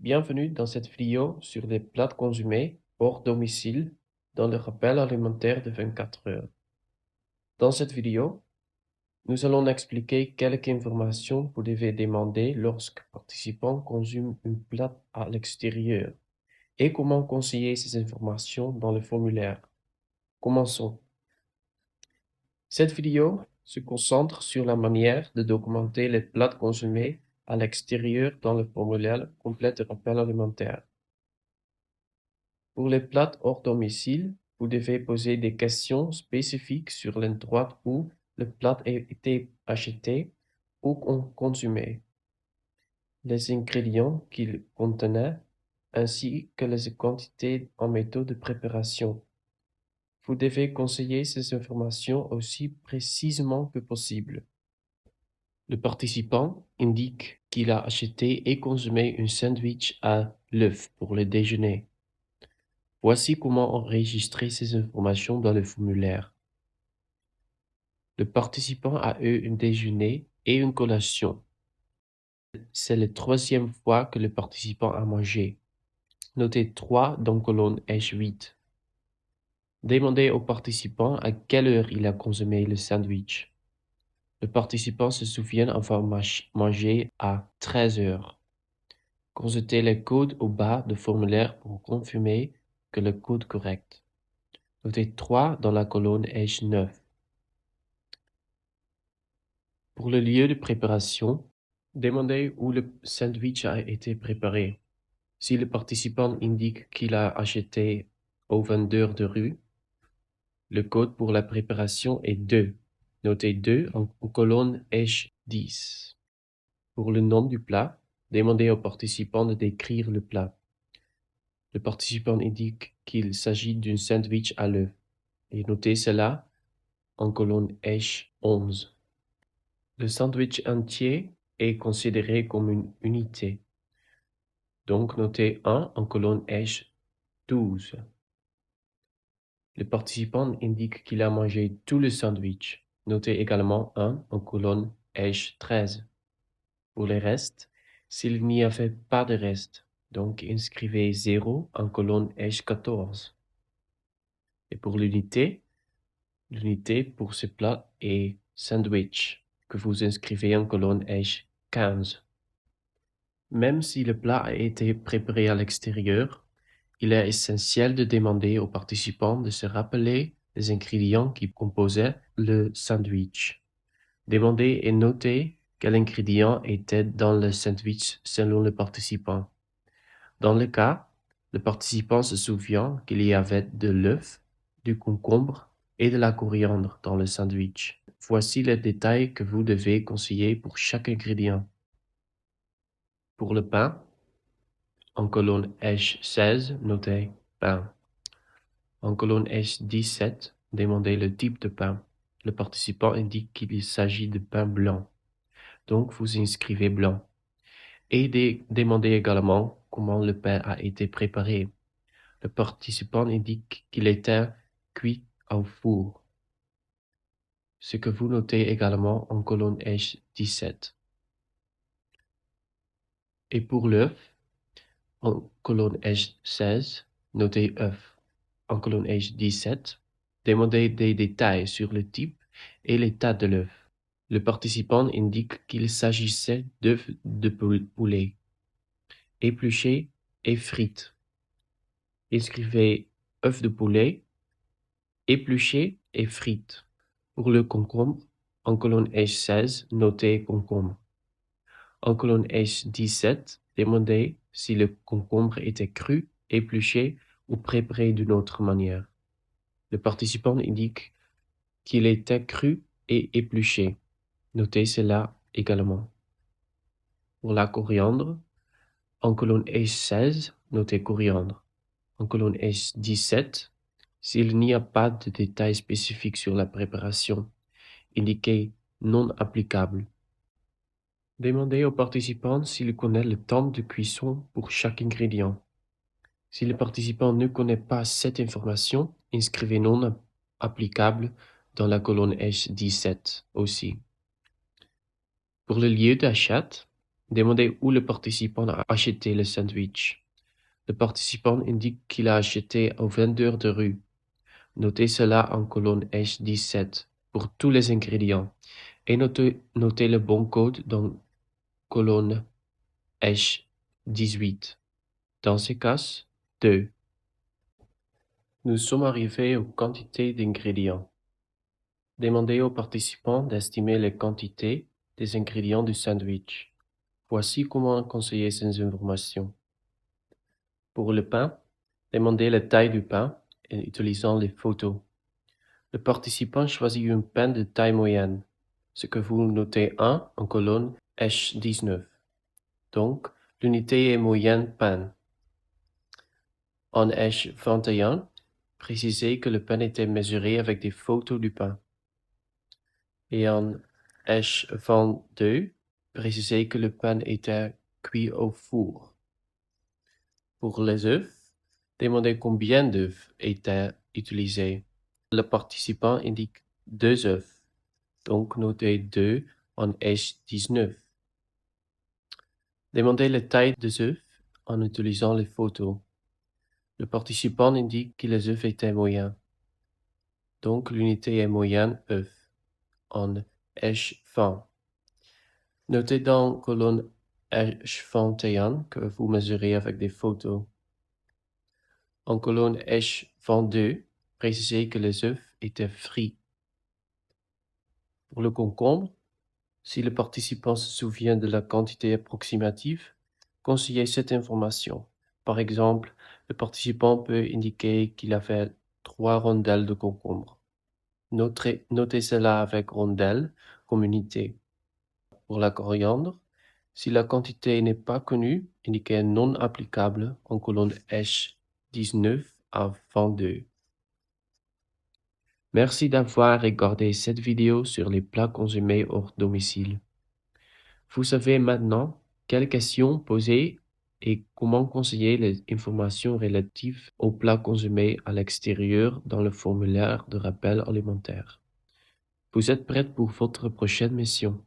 Bienvenue dans cette vidéo sur les plats consumés hors domicile dans le rappel alimentaire de 24 heures. Dans cette vidéo, nous allons expliquer quelques informations vous devez demander lorsque participant consomme une plat à l'extérieur et comment conseiller ces informations dans le formulaire. Commençons. Cette vidéo se concentre sur la manière de documenter les plats consommés à l'extérieur dans le formulaire complet de rappel alimentaire. Pour les plats hors domicile, vous devez poser des questions spécifiques sur l'endroit où le plat a été acheté ou consommé, les ingrédients qu'il contenait, ainsi que les quantités en méthode de préparation. Vous devez conseiller ces informations aussi précisément que possible. Le participant indique qu'il a acheté et consommé un sandwich à l'œuf pour le déjeuner. Voici comment enregistrer ces informations dans le formulaire. Le participant a eu un déjeuner et une collation. C'est la troisième fois que le participant a mangé. Notez 3 dans colonne H8. Demandez au participant à quelle heure il a consommé le sandwich. Le participant se souvient avoir mangé à 13 heures. Consultez le code au bas du formulaire pour confirmer que le code est correct. Notez 3 dans la colonne H9. Pour le lieu de préparation, demandez où le sandwich a été préparé. Si le participant indique qu'il a acheté au vendeur de rue, le code pour la préparation est 2. Notez 2 en colonne H10. Pour le nom du plat, demandez au participant de décrire le plat. Le participant indique qu'il s'agit d'un sandwich à l'œuf et notez cela en colonne H11. Le sandwich entier est considéré comme une unité, donc notez 1 en colonne H12. Le participant indique qu'il a mangé tout le sandwich, notez également 1 en colonne H13. Pour les restes, s'il n'y avait pas de reste, donc inscrivez 0 en colonne H14. Et pour l'unité pour ce plat est sandwich, que vous inscrivez en colonne H15. Même si le plat a été préparé à l'extérieur, il est essentiel de demander aux participants de se rappeler les ingrédients qui composaient le sandwich. Demandez et notez quel ingrédient était dans le sandwich selon le participant. Dans le cas, le participant se souvient qu'il y avait de l'œuf, du concombre et de la coriandre dans le sandwich. Voici les détails que vous devez conseiller pour chaque ingrédient. Pour le pain, en colonne H16, notez pain. En colonne H17, demandez le type de pain. Le participant indique qu'il s'agit de pain blanc, donc vous inscrivez blanc. Et demandez également comment le pain a été préparé. Le participant indique qu'il était cuit au four, ce que vous notez également en colonne H17. Et pour l'œuf, en colonne H16, notez œuf. En colonne H17, demandez des détails sur le type et l'état de l'œuf. Le participant indique qu'il s'agissait d'œufs de poulet, épluchés et frites. Inscrivez œufs de poulet, épluchés et frites. Pour le concombre, en colonne H16, notez concombre. En colonne H17, demandez si le concombre était cru, épluché ou préparé d'une autre manière. Le participant indique qu'il était cru et épluché. Notez cela également. Pour la coriandre, en colonne H16, notez coriandre. En colonne H17, s'il n'y a pas de détails spécifiques sur la préparation, indiquez non applicable. Demandez au participant s'il connaît le temps de cuisson pour chaque ingrédient. Si le participant ne connaît pas cette information, inscrivez non applicable dans la colonne H17 aussi. Pour le lieu d'achat, Demandez où le participant a acheté le sandwich. Le participant indique qu'il a acheté au vendeur de rue. Notez cela en colonne H17 pour tous les ingrédients et notez le bon code dans colonne H18. Dans ce cas, 2. Nous sommes arrivés aux quantités d'ingrédients. Demandez aux participants d'estimer les quantités des ingrédients du sandwich. Voici comment conseiller ces informations. Pour le pain, demandez la taille du pain en utilisant les photos. Le participant choisit un pain de taille moyenne, ce que vous notez 1 en colonne H19. Donc, l'unité est moyenne pain. En H21, précisez que le pain était mesuré avec des photos du pain. Et en H22, précisez que le pain était cuit au four. Pour les œufs, demandez combien d'œufs étaient utilisés. Le participant indique 2 œufs, donc notez 2 en H19. Demandez la taille des œufs en utilisant les photos. Le participant indique que les œufs étaient moyens, donc l'unité est moyenne œuf en H20. Notez dans colonne H21 que vous mesurez avec des photos. En colonne H22, précisez que les œufs étaient frits. Pour le concombre, si le participant se souvient de la quantité approximative, conseillez cette information. Par exemple, le participant peut indiquer qu'il a fait 3 rondelles de concombre. Notez cela avec rondelles comme unité. Pour la coriandre, si la quantité n'est pas connue, indiquez non applicable en colonne H19 à 22. Merci d'avoir regardé cette vidéo sur les plats consommés hors domicile. Vous savez maintenant quelles questions poser et comment conseiller les informations relatives aux plats consommés à l'extérieur dans le formulaire de rappel alimentaire. Vous êtes prête pour votre prochaine mission.